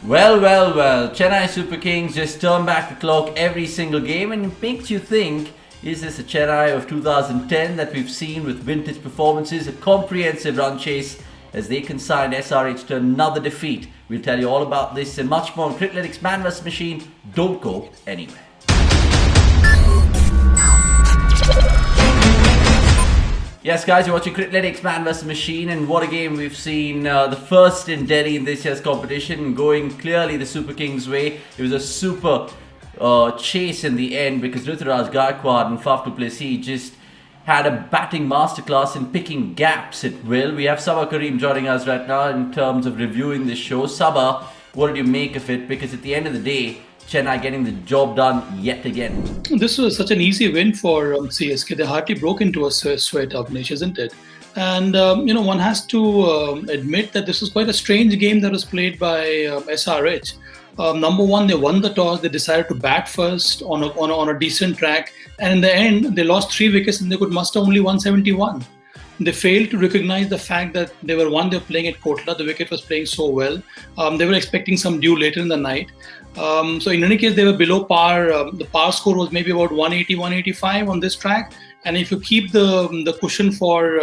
Well. Chennai Super Kings just turn back the clock every single game, and it makes you think, is this a Chennai of 2010 that we've seen with vintage performances, a comprehensive run chase as they consigned SRH to another defeat? We'll tell you all about this and much more on Criclytics Man vs Machine. Don't go anywhere. Yes, guys, you're watching Criclytics Man vs Machine, and what a game we've seen. The first in Delhi in this year's competition, going clearly the Super Kings' way. It was a super chase in the end because Ruturaj Gaikwad and Faf du Plessis just had a batting masterclass in picking gaps at will. We have Saba Karim joining us right now in terms of reviewing this show. Saba, what did you make of it? Because at the end of the day, Chennai getting the job done yet again. This was such an easy win for CSK. They hardly broke into a sweat of niche, isn't it? And, one has to admit that this was quite a strange game that was played by SRH. Number one, they won the toss. They decided to bat first on a decent track. And in the end, they lost 3 wickets and they could muster only 171. They failed to recognize the fact that they were playing at Kotla. The wicket was playing so well. They were expecting some dew later in the night. So in any case, they were below par. The par score was maybe about 180, 185 on this track. And if you keep the cushion for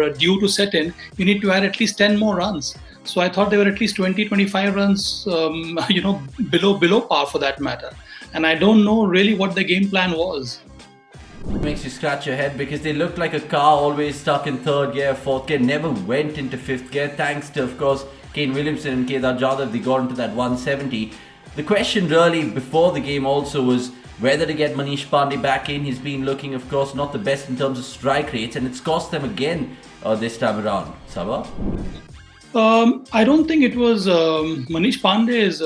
a dew to set in, you need to add at least 10 more runs. So I thought they were at least 20, 25 runs, below par for that matter. And I don't know really what the game plan was. It makes you scratch your head because they looked like a car always stuck in 3rd gear, 4th gear, never went into 5th gear, thanks to, of course, Kane Williamson and Kedar Jadhav. They got into that 170. The question really before the game also was whether to get Manish Pandey back in. He's been looking, of course, not the best in terms of strike rates, and it's cost them again this time around. Saba? I don't think it was Manish Pandey's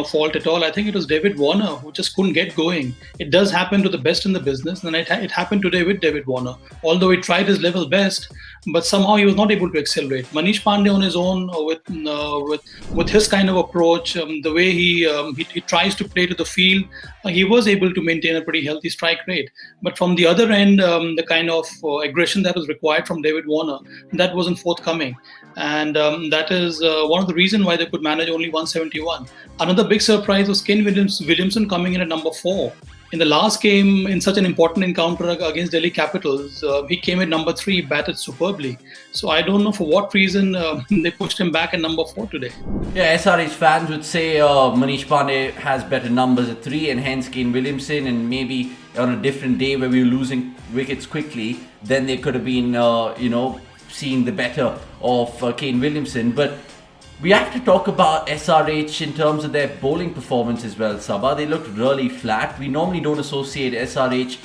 fault at all. I think it was David Warner who just couldn't get going. It does happen to the best in the business, and it happened today with David Warner. Although he tried his level best, but somehow he was not able to accelerate. Manish Pandey on his own, with his kind of approach, the way he tries to play to the field, he was able to maintain a pretty healthy strike rate. But from the other end, the kind of aggression that was required from David Warner, that wasn't forthcoming. And that is one of the reasons why they could manage only 171. Another big surprise was Kane Williamson coming in at number 4. In the last game, in such an important encounter against Delhi Capitals, he came at number 3, batted superbly. So I don't know for what reason they pushed him back at number 4 today. Yeah, SRH fans would say Manish Pandey has better numbers at 3 and hence Kane Williamson, and maybe on a different day where we were losing wickets quickly, then they could have been, seeing the better of Kane Williamson. But we have to talk about SRH in terms of their bowling performance as well, Saba. They looked really flat. We normally don't associate SRH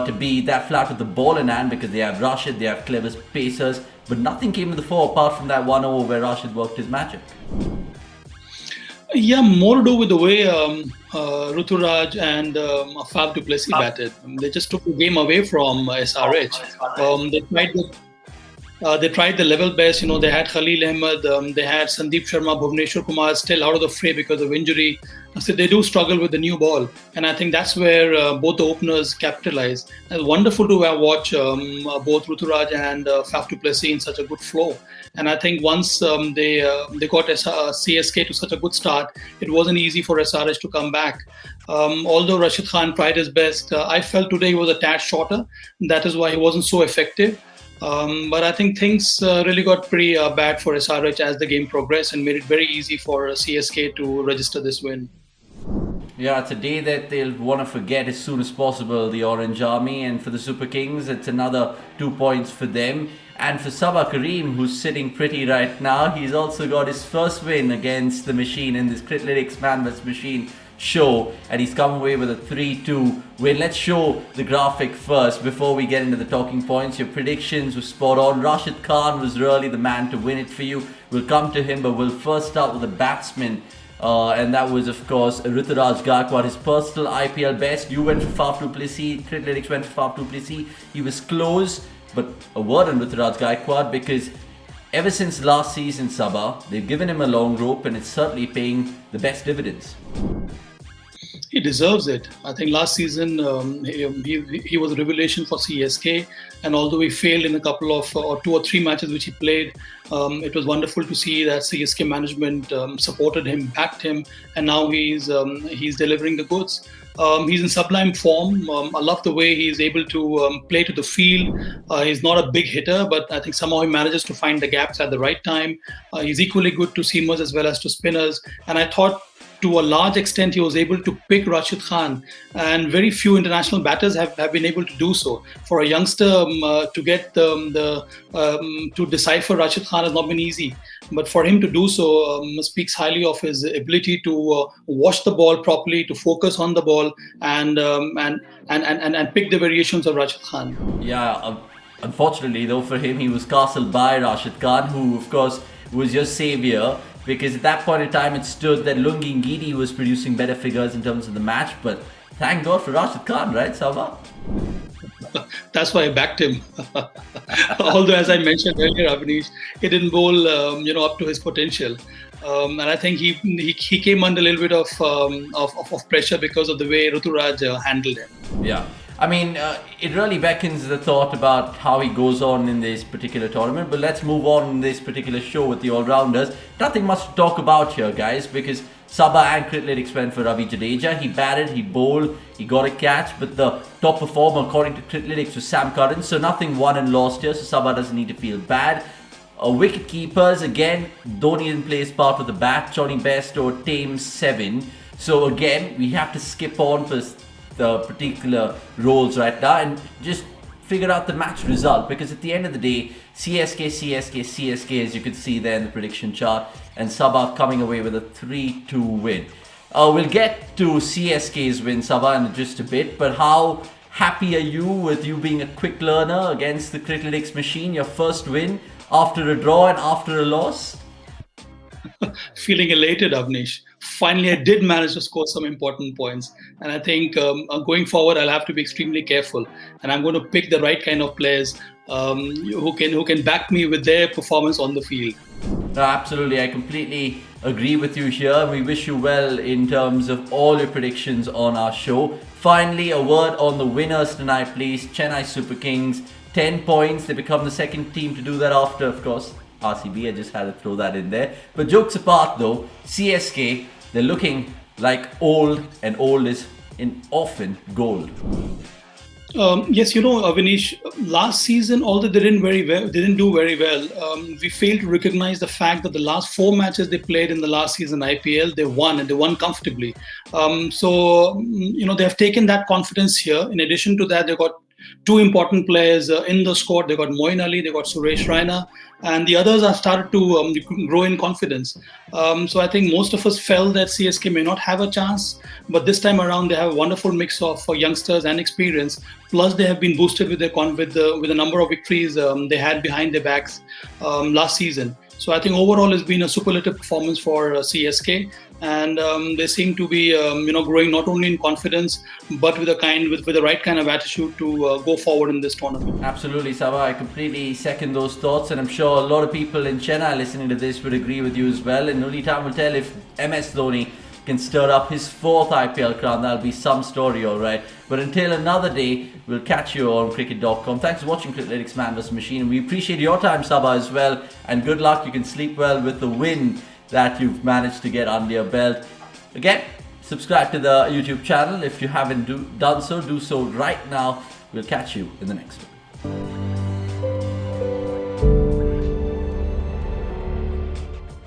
to be that flat with the ball in hand because they have Rashid, they have clever pacers, but nothing came to the fore apart from that 1 over where Rashid worked his magic. Yeah, more to do with the way Ruturaj and Faf du Plessis batted. They just took the game away from SRH. They tried the level best. They had Khalil Ahmed, they had Sandeep Sharma, Bhuvneshwar Kumar still out of the fray because of injury. So they do struggle with the new ball. And I think that's where both the openers capitalize. It's wonderful to watch both Ruturaj and Faf du Plessis in such a good flow. And I think once they got CSK to such a good start, it wasn't easy for SRH to come back. Although Rashid Khan tried his best, I felt today he was a tad shorter. That is why he wasn't so effective. But I think things really got pretty bad for SRH as the game progressed and made it very easy for CSK to register this win. Yeah, it's a day that they'll want to forget as soon as possible, the Orange Army. And for the Super Kings, it's another 2 points for them. And for Saba Karim, who's sitting pretty right now, he's also got his first win against the Machine in this Criclytics Man vs Machine show, and he's come away with a 3-2 win. Let's show the graphic first before we get into the talking points. Your predictions were spot on. Rashid Khan was really the man to win it for you. We'll come to him, but we'll first start with the batsman, and that was, of course, Ruturaj Gaikwad, his personal IPL best. You went for Faf du Plessis, Criclytics went for Faf du Plessis. He was close, but a word on Ruturaj Gaikwad because ever since last season, Saba, they've given him a long rope and it's certainly paying the best dividends. He deserves it. I think last season he was a revelation for CSK, and although he failed in a couple of or 2 or 3 matches which he played, it was wonderful to see that CSK management supported him, backed him, and now he's delivering the goods. He's in sublime form. I love the way he's able to play to the field. He's not a big hitter, but I think somehow he manages to find the gaps at the right time. He's equally good to seamers as well as to spinners. And I thought to a large extent he was able to pick Rashid Khan, and very few international batters have been able to do so. For a youngster to get to decipher Rashid Khan has not been easy, but for him to do so speaks highly of his ability to watch the ball properly, to focus on the ball, and pick the variations of Rashid Khan. Yeah, unfortunately though for him, he was castled by Rashid Khan, who of course was your saviour, because at that point in time it stood that Lungi Ngidi was producing better figures in terms of the match. But thank God for Rashid Khan, right, Saba? That's why I backed him. Although, as I mentioned earlier, Avnish, he didn't bowl, up to his potential, and I think he came under a little bit of pressure because of the way Ruturaj handled him. Yeah. I mean, it really beckons the thought about how he goes on in this particular tournament. But let's move on in this particular show with the all-rounders. Nothing much to talk about here, guys, because Saba and Criclytics went for Ravi Jadeja. He batted, he bowled, he got a catch. But the top performer, according to Criclytics, was Sam Curran. So nothing won and lost here, so Saba doesn't need to feel bad. Wicket-keepers, again, Dhoni didn't play his part with the bat. Johnny Bairstow, tame 7. So again, we have to skip on for the particular roles right now and just figure out the match result, because at the end of the day, CSK, as you can see there in the prediction chart, and Sabah coming away with a 3-2 win. We'll get to CSK's win, Sabah, in just a bit, but how happy are you with you being a quick learner against the Criclytics machine, your first win after a draw and after a loss? Feeling elated, Avnish. Finally, I did manage to score some important points, and I think going forward, I'll have to be extremely careful, and I'm going to pick the right kind of players who can back me with their performance on the field. No, absolutely, I completely agree with you here. We wish you well in terms of all your predictions on our show. Finally, a word on the winners tonight, please. Chennai Super Kings, 10 points. They become the second team to do that after, of course, RCB. I just had to throw that in there. But jokes apart though, CSK, they're looking like old, and old is often gold. Yes, Avinish, last season, although they didn't do very well. We failed to recognize the fact that the last 4 matches they played in the last season IPL, they won, and they won comfortably. They have taken that confidence here. In addition to that, they got 2 important players in the squad. They got Moeen Ali, they got Suresh Raina, and the others have started to grow in confidence. So I think most of us felt that CSK may not have a chance, but this time around they have a wonderful mix of youngsters and experience. Plus, they have been boosted with the number of victories they had behind their backs last season. So I think overall it's been a superlative performance for CSK, and they seem to be growing not only in confidence but with the right kind of attitude to go forward in this tournament. Absolutely, Saba. I completely second those thoughts, and I'm sure a lot of people in Chennai listening to this would agree with you as well. And only time will tell if MS Dhoni can stir up his 4th IPL crown. That'll be some story, alright. But until another day, we'll catch you on cricket.com. Thanks for watching Criclytics Man vs Machine. We appreciate your time, Saba, as well. And good luck. You can sleep well with the win that you've managed to get under your belt. Again, subscribe to the YouTube channel. If you haven't done so, do so right now. We'll catch you in the next one.